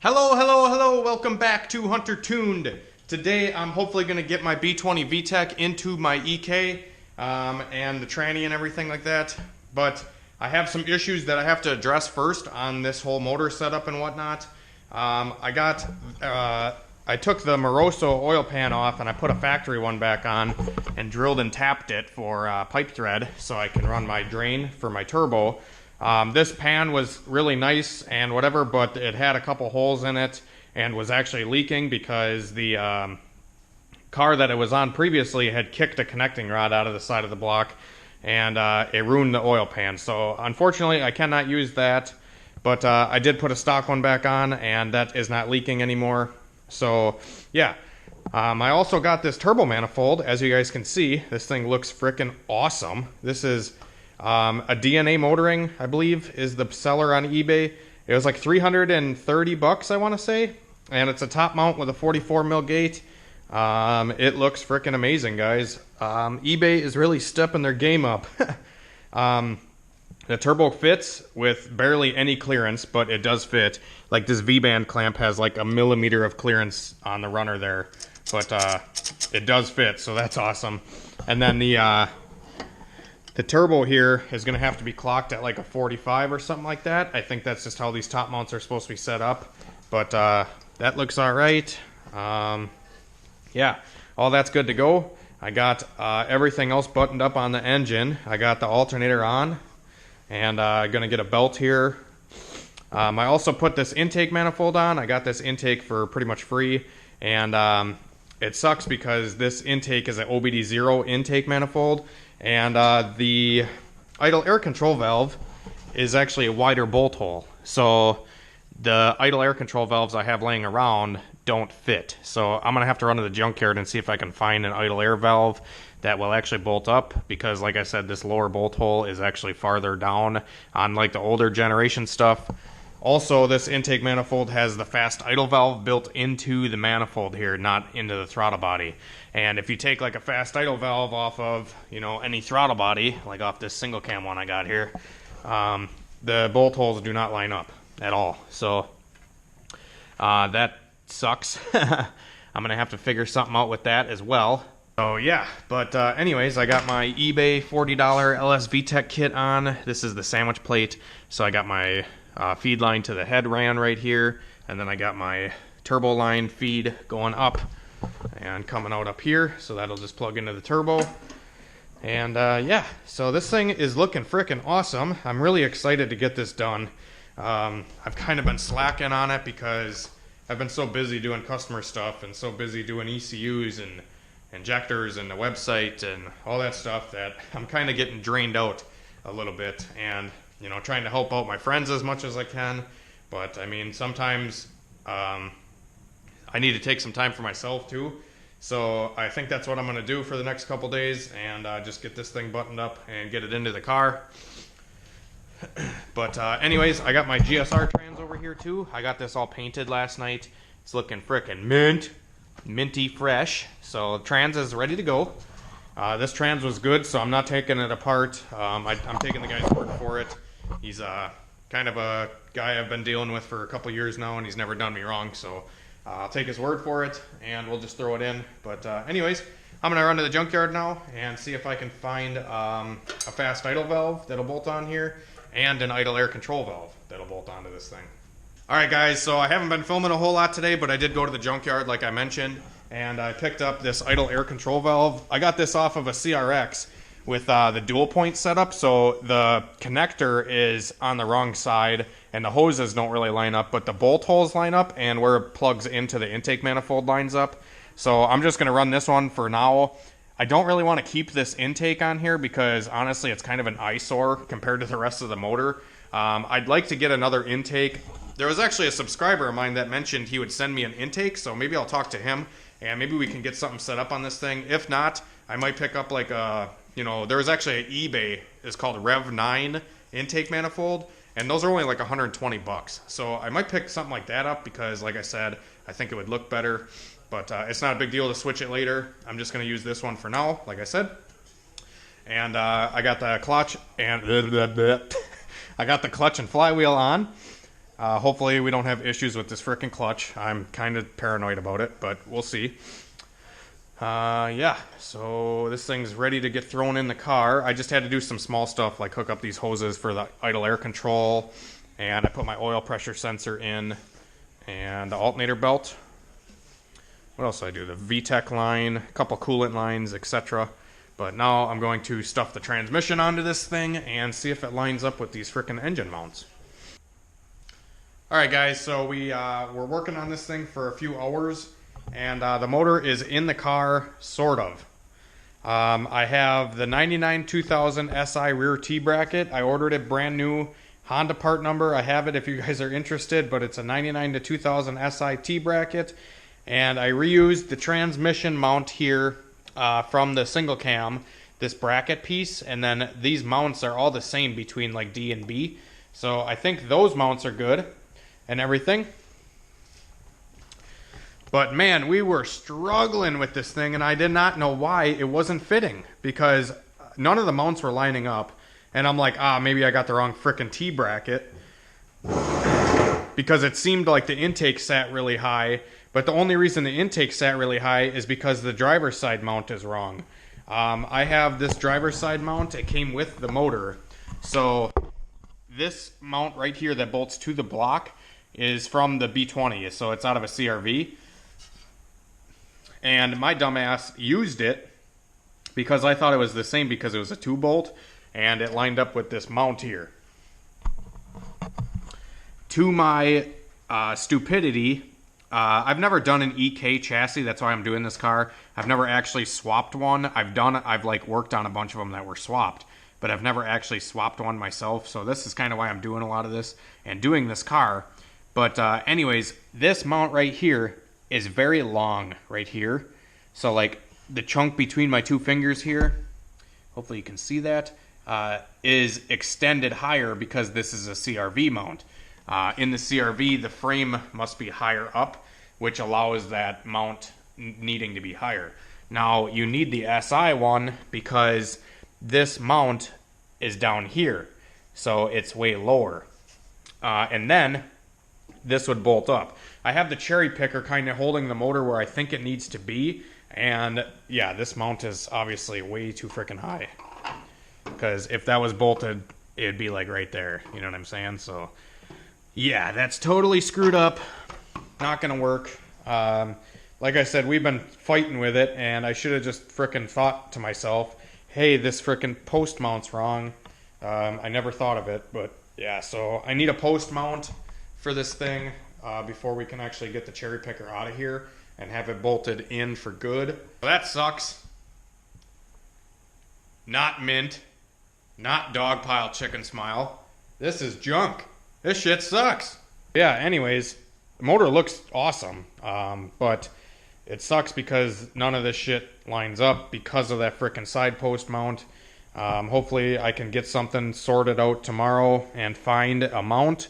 Hello, hello, hello, welcome back to HunterTuned. Today I'm hopefully going to get my B20V Tech into my EK and the tranny and everything like that. But I have some issues that I have to address first on this whole motor setup and whatnot. I took the Moroso oil pan off and I put a factory one back on and drilled and tapped it for pipe thread so I can run my drain for my turbo. This pan was really nice and whatever, but it had a couple holes in it and was actually leaking because the car that it was on previously had kicked a connecting rod out of the side of the block, and it ruined the oil pan. So unfortunately I cannot use that, but I did put a stock one back on and that is not leaking anymore. So yeah, I also got this turbo manifold. As you guys can see, this thing looks frickin' awesome. This is a DNA Motoring, I believe, is the seller on eBay. It was like 330 bucks, I want to say, and it's a top mount with a 44 mil gate. It looks freaking amazing, guys. eBay is really stepping their game up. The turbo fits with barely any clearance, but it does fit. Like this V-band clamp has like a millimeter of clearance on the runner there, but it does fit, so that's awesome. And then the turbo here is going to have to be clocked at like a 45 or something like that. I think that's just how these top mounts are supposed to be set up. But that looks all right. Yeah, all that's good to go. I got everything else buttoned up on the engine. I got the alternator on, and I'm going to get a belt here. I also put this intake manifold on. I got this intake for pretty much free, and it sucks because this intake is an OBD0 intake manifold, and the idle air control valve is actually a wider bolt hole. So the idle air control valves I have laying around don't fit. So I'm gonna have to run to the junkyard and see if I can find an idle air valve that will actually bolt up, because like I said, this lower bolt hole is actually farther down on like the older generation stuff. Also, this intake manifold has the fast idle valve built into the manifold here, not into the throttle body. And if you take like a fast idle valve off of, you know, any throttle body, like off this single cam one I got here, the bolt holes do not line up at all. So that sucks. I'm gonna have to figure something out with that as well. So yeah, but anyways, I got my eBay $40 LSV Tech kit on. This is the sandwich plate. So I got my feed line to the head ran right here, and then I got my turbo line feed going up and coming out up here, so that'll just plug into the turbo. And yeah, so this thing is looking frickin' awesome. I'm really excited to get this done. I've kind of been slacking on it because I've been so busy doing customer stuff and so busy doing ECUs and injectors and the website and all that stuff that I'm kind of getting drained out a little bit, and you know, trying to help out my friends as much as I can. But I mean, sometimes I need to take some time for myself too. So I think that's what I'm going to do for the next couple days, and just get this thing buttoned up and get it into the car. But anyways, I got my GSR trans over here too. I got this all painted last night. It's looking frickin' minty fresh. So trans is ready to go. This trans was good, so I'm not taking it apart. I'm taking the guy's word for it. He's kind of a guy I've been dealing with for a couple years now, and he's never done me wrong, so I'll take his word for it, and we'll just throw it in. But anyways, I'm going to run to the junkyard now and see if I can find a fast idle valve that'll bolt on here, and an idle air control valve that'll bolt onto this thing. Alright guys, so I haven't been filming a whole lot today, but I did go to the junkyard like I mentioned, and I picked up this idle air control valve. I got this off of a CRX with the dual point setup, so the connector is on the wrong side and the hoses don't really line up, but the bolt holes line up, and where it plugs into the intake manifold lines up. So I'm just going to run this one for now. I don't really want to keep this intake on here because honestly it's kind of an eyesore compared to the rest of the motor. I'd like to get another intake. There was actually a subscriber of mine that mentioned he would send me an intake, so maybe I'll talk to him and maybe we can get something set up on this thing. If not, I might pick up like a, you know, there was actually an eBay, it's called Rev 9 intake manifold, and those are only like 120 bucks. So I might pick something like that up because, like I said, I think it would look better. But it's not a big deal to switch it later. I'm just going to use this one for now, like I said. And I got the clutch and I got the clutch and flywheel on. Hopefully we don't have issues with this frickin' clutch. I'm kind of paranoid about it, but we'll see. Yeah, so this thing's ready to get thrown in the car. I just had to do some small stuff like hook up these hoses for the idle air control, and I put my oil pressure sensor in, and the alternator belt. What else did I do? The VTEC line, a couple coolant lines, etc. But now I'm going to stuff the transmission onto this thing and see if it lines up with these frickin' engine mounts. Alright guys, so we're working on this thing for a few hours, and the motor is in the car, sort of. I have the 99 2000 SI rear T-bracket. I ordered it brand new, Honda part number. I have it if you guys are interested, but it's a 99 to 2000 SI T-bracket. And I reused the transmission mount here from the single cam, this bracket piece, and then these mounts are all the same between like D and B. So I think those mounts are good and everything. But man, we were struggling with this thing, and I did not know why it wasn't fitting, because none of the mounts were lining up. And I'm like, maybe I got the wrong frickin' T-bracket, because it seemed like the intake sat really high. But the only reason the intake sat really high is because the driver's side mount is wrong. I have this driver's side mount. It came with the motor. So this mount right here that bolts to the block is from the B20. So it's out of a CRV. And my dumbass used it because I thought it was the same because it was a 2-bolt. And it lined up with this mount here. To my stupidity, I've never done an EK chassis. That's why I'm doing this car. I've never actually swapped one. I've like worked on a bunch of them that were swapped, but I've never actually swapped one myself. So this is kind of why I'm doing a lot of this and doing this car. But anyways, this mount right here is very long right here. So like the chunk between my two fingers here, hopefully you can see that, is extended higher because this is a CRV mount. In the CRV, the frame must be higher up, which allows that mount needing to be higher. Now, you need the SI one because this mount is down here, so it's way lower. And then this would bolt up. I have the cherry picker kind of holding the motor where I think it needs to be, and yeah, this mount is obviously way too freaking high. Because if that was bolted, it'd be like right there, you know what I'm saying? So yeah, that's totally screwed up. Not gonna work. Like I said, we've been fighting with it, and I should have just frickin' thought to myself, hey, this frickin' post mount's wrong. I never thought of it, but yeah, so I need a post mount for this thing before we can actually get the cherry picker out of here and have it bolted in for good. Well, that sucks. Not mint. Not dog pile chicken smile. This is junk. This shit sucks. Yeah, anyways, the motor looks awesome, but it sucks because none of this shit lines up because of that frickin' side post mount. Hopefully I can get something sorted out tomorrow and find a mount.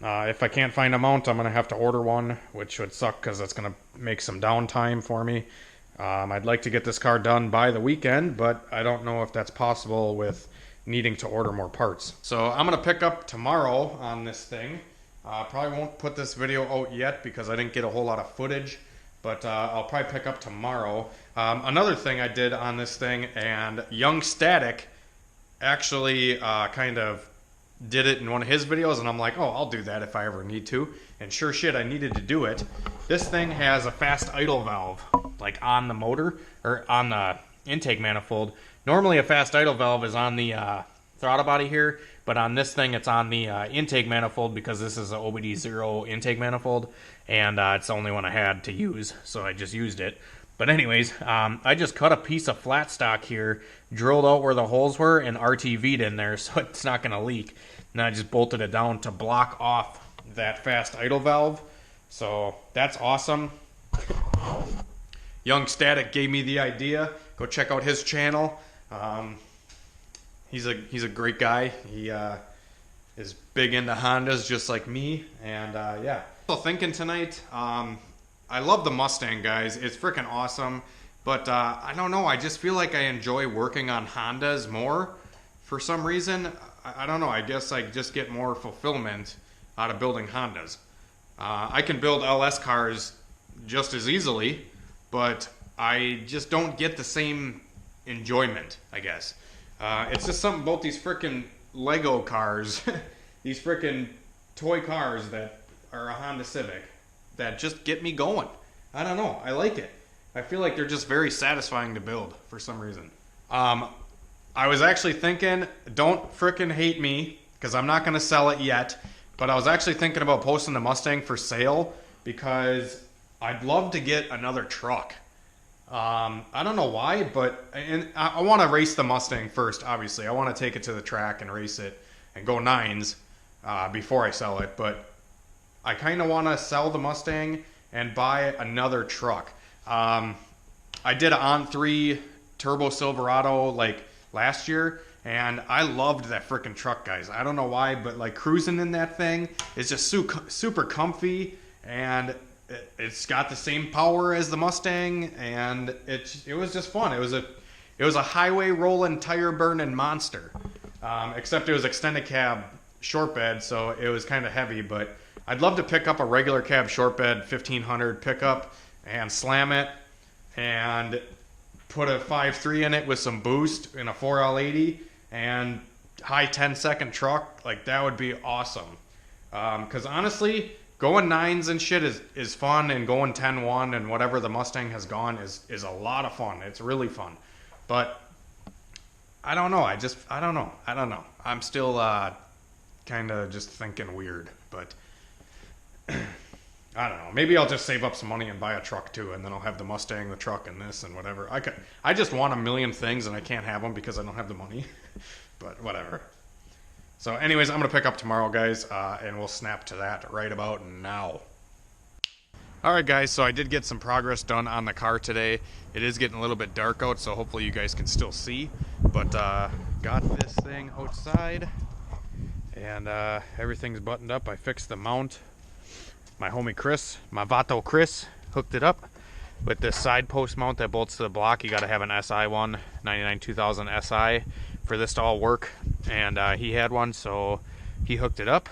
If I can't find a mount, I'm going to have to order one, which would suck because that's going to make some downtime for me. I'd like to get this car done by the weekend, but I don't know if that's possible with needing to order more parts. So I'm going to pick up tomorrow on this thing. Probably won't put this video out yet because I didn't get a whole lot of footage, but I'll probably pick up tomorrow. Another thing I did on this thing, and Young Static actually kind of did it in one of his videos, and I'm like, oh, I'll do that if I ever need to. And sure shit, I needed to do it. This thing has a fast idle valve, like on the motor, or on the intake manifold. Normally a fast idle valve is on the throttle body here, but on this thing it's on the intake manifold because this is an OBD0 intake manifold, and it's the only one I had to use, so I just used it. But anyways, I just cut a piece of flat stock here, drilled out where the holes were, and RTV'd in there so it's not going to leak. And I just bolted it down to block off that fast idle valve. So that's awesome. Young Static gave me the idea. Go check out his channel. He's a great guy. He is big into Hondas just like me. And yeah. So thinking tonight, I love the Mustang, guys. It's freaking awesome. But I don't know. I just feel like I enjoy working on Hondas more for some reason. I don't know. I guess I just get more fulfillment out of building Hondas. I can build LS cars just as easily, but I just don't get the same enjoyment, I guess. It's just something about these frickin' Lego cars, these frickin' toy cars that are a Honda Civic, that just get me going. I don't know. I like it. I feel like they're just very satisfying to build for some reason. I was actually thinking, don't frickin' hate me, because I'm not going to sell it yet, but I was actually thinking about posting the Mustang for sale because I'd love to get another truck. I don't know why, but I want to race the Mustang first, obviously. I want to take it to the track and race it and go nines before I sell it, but I kind of want to sell the Mustang and buy another truck. I did an On3 Turbo Silverado like last year, and I loved that freaking truck, guys. I don't know why, but like cruising in that thing is just super comfy, and it's got the same power as the Mustang, and it was just fun. It was a highway rolling, tire burning monster, except it was extended cab short bed, so it was kind of heavy. But I'd love to pick up a regular cab short bed 1500 pickup and slam it and put a 5.3 in it with some boost in a 4L80 and high 10-second truck. Like, that would be awesome. Because honestly, going nines and shit is fun, and going 10-1 and whatever the Mustang has gone is a lot of fun. It's really fun. But I don't know. I don't know. I'm still kind of just thinking weird. But I don't know. Maybe I'll just save up some money and buy a truck too, and then I'll have the Mustang, the truck, and this and whatever. I just want a million things, and I can't have them because I don't have the money. But whatever. So anyways, I'm going to pick up tomorrow, guys, and we'll snap to that right about now. Alright, guys, so I did get some progress done on the car today. It is getting a little bit dark out, so hopefully you guys can still see. But got this thing outside, and everything's buttoned up. I fixed the mount. My homie Chris, my Vato Chris, hooked it up with this side post mount that bolts to the block. You got to have an SI one, 99 2000 SI, for this to all work. And he had one, so he hooked it up.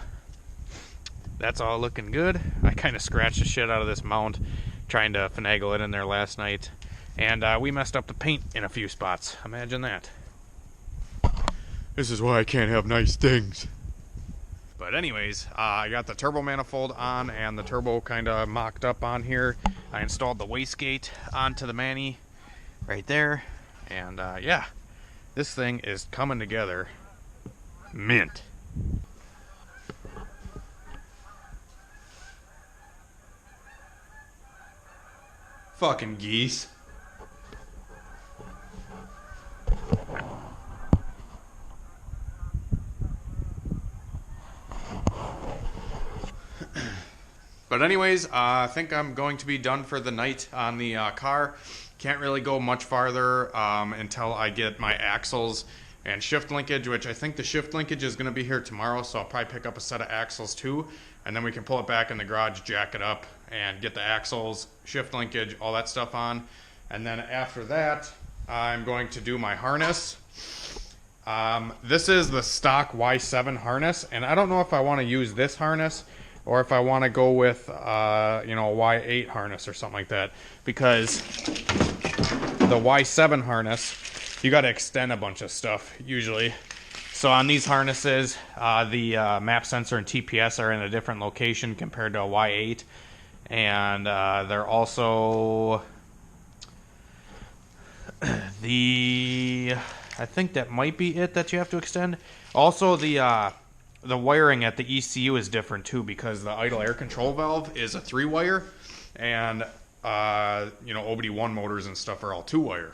That's all looking good. I kind of scratched the shit out of this mount trying to finagle it in there last night. And we messed up the paint in a few spots. Imagine that. This is why I can't have nice things. But anyways, I got the turbo manifold on and the turbo kind of mocked up on here. I installed the wastegate onto the Mani right there. And yeah, this thing is coming together mint. Fucking geese. But anyways, I think I'm going to be done for the night on the car. Can't really go much farther until I get my axles and shift linkage, which I think the shift linkage is going to be here tomorrow, so I'll probably pick up a set of axles too, and then we can pull it back in the garage, jack it up, and get the axles, shift linkage, all that stuff on. And then after that, I'm going to do my harness. This is the stock Y7 harness, and I don't know if I want to use this harness or if I want to go with, a Y8 harness or something like that, because the Y7 harness, you got to extend a bunch of stuff usually. So on these harnesses, the map sensor and TPS are in a different location compared to a Y8, and they're also I think that might be it that you have to extend. Also, the wiring at the ECU is different too, because the idle air control valve is a 3-wire, and OBD1 motors and stuff are all 2-wire.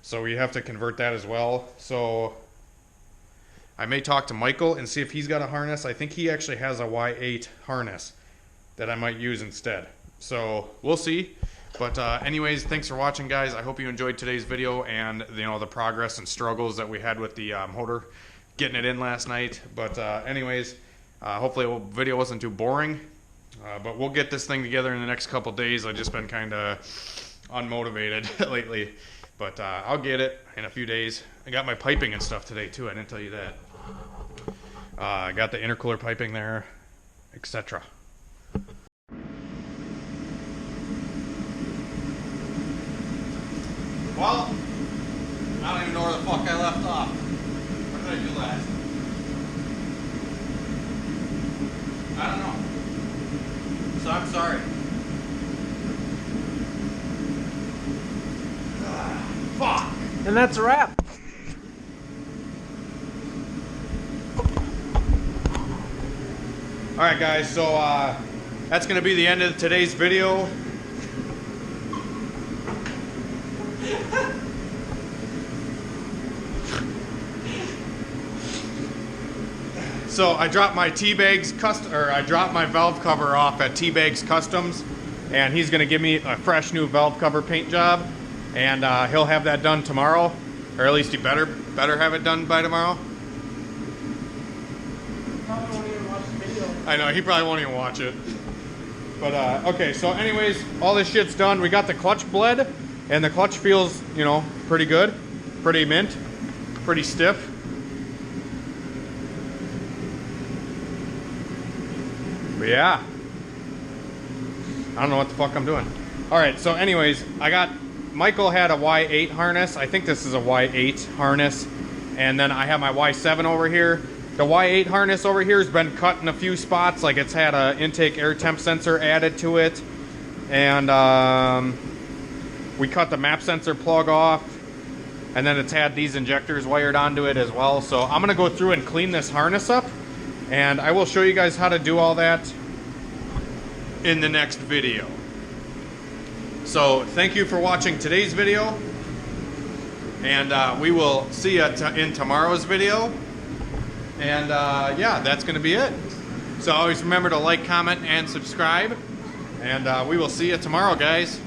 So we have to convert that as well. So I may talk to Michael and see if he's got a harness. I think he actually has a Y8 harness that I might use instead. So we'll see. But anyways, thanks for watching, guys. I hope you enjoyed today's video and the progress and struggles that we had with the motor, getting it in last night. But anyways, hopefully the video wasn't too boring. But we'll get this thing together in the next couple days. I've just been kind of unmotivated lately. But I'll get it in a few days. I got my piping and stuff today too. I didn't tell you that. I got the intercooler piping there. etc. Well, I don't even know where the fuck I left off. What did I do last? I don't know. So I'm sorry. Fuck! And that's a wrap. Alright guys, so that's going to be the end of today's video. So I dropped my I dropped my valve cover off at T-Bags Customs, and he's going to give me a fresh new valve cover paint job, and he'll have that done tomorrow, or at least he better have it done by tomorrow. I know, he probably won't even watch it. But, okay, so anyways, all this shit's done. We got the clutch bled, and the clutch feels, you know, pretty good. Pretty mint. Pretty stiff. But yeah. I don't know what the fuck I'm doing. Alright, so anyways, Michael had a Y8 harness. I think this is a Y8 harness. And then I have my Y7 over here. The Y8 harness over here has been cut in a few spots, like it's had an intake air temp sensor added to it, and we cut the map sensor plug off, and then it's had these injectors wired onto it as well. So I'm going to go through and clean this harness up, and I will show you guys how to do all that in the next video. So thank you for watching today's video, and we will see you in tomorrow's video. And yeah, that's going to be it. So always remember to like, comment, and subscribe. And we will see you tomorrow, guys.